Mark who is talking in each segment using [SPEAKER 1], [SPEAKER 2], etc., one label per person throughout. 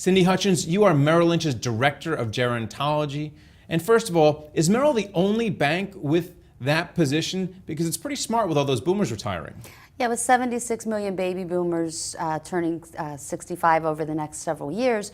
[SPEAKER 1] Cynthia Hutchins, you are Merrill Lynch's Director of Gerontology. And first of all, is Merrill the only bank with that position? Because it's pretty smart with all those boomers retiring.
[SPEAKER 2] Yeah, with 76 million baby boomers turning 65 over the next several years,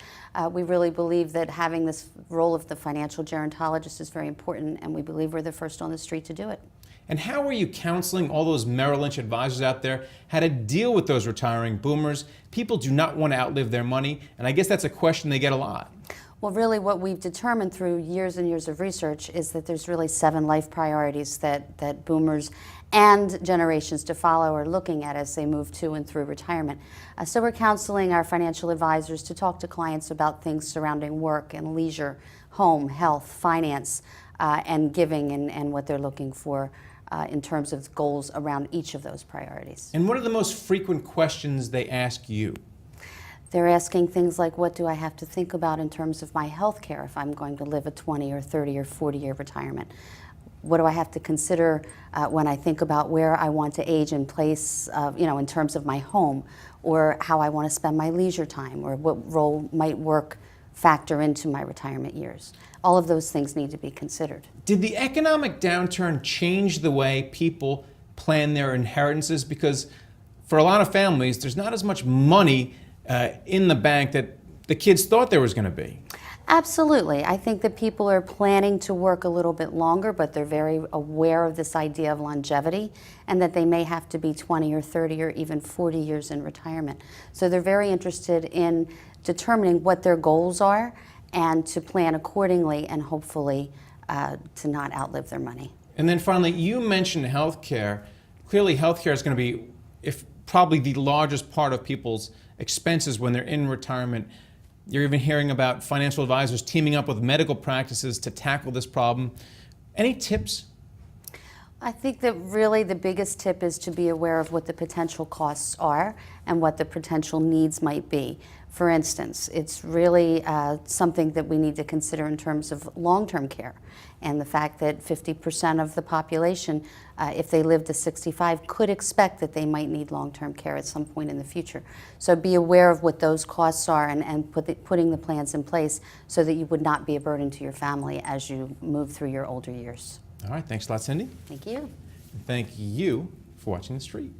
[SPEAKER 2] we really believe that having this role of the financial gerontologist is very important, and we believe we're the first on the street to do it.
[SPEAKER 1] And how are you counseling all those Merrill Lynch advisors out there how to deal with those retiring boomers? People do not want to outlive their money, and I guess that's a question they get a lot.
[SPEAKER 2] Well, really what we've determined through years and years of research is that there's really 7 life priorities that boomers and generations to follow are looking at as they move to and through retirement. So we're counseling our financial advisors to talk to clients about things surrounding work and leisure, home, health, finance, and giving and what they're looking for in terms of goals around each of those priorities.
[SPEAKER 1] And what are the most frequent questions they ask you?
[SPEAKER 2] They're asking things like, what do I have to think about in terms of my health care if I'm going to live a 20 or 30 or 40-year retirement? What do I have to consider when I think about where I want to age in place, in terms of my home, or how I want to spend my leisure time, or what role might work factor into my retirement years? All of those things need to be considered.
[SPEAKER 1] Did the economic downturn change the way people plan their inheritances? Because for a lot of families, there's not as much money in the bank that the kids thought there was going to be.
[SPEAKER 2] Absolutely. I think that people are planning to work a little bit longer, but they're very aware of this idea of longevity and that they may have to be 20 or 30 or even 40 years in retirement. So they're very interested in determining what their goals are and to plan accordingly and hopefully to not outlive their money.
[SPEAKER 1] And then finally, you mentioned healthcare. Clearly, healthcare is going to be probably the largest part of people's expenses when they're in retirement. You're even hearing about financial advisors teaming up with medical practices to tackle this problem. Any tips?
[SPEAKER 2] I think that really the biggest tip is to be aware of what the potential costs are and what the potential needs might be. For instance, it's really something that we need to consider in terms of long-term care and the fact that 50% of the population, if they live to 65, could expect that they might need long-term care at some point in the future. So be aware of what those costs are and putting the plans in place so that you would not be a burden to your family as you move through your older years.
[SPEAKER 1] All right, thanks a lot, Cindy.
[SPEAKER 2] Thank you.
[SPEAKER 1] Thank you for watching The Street.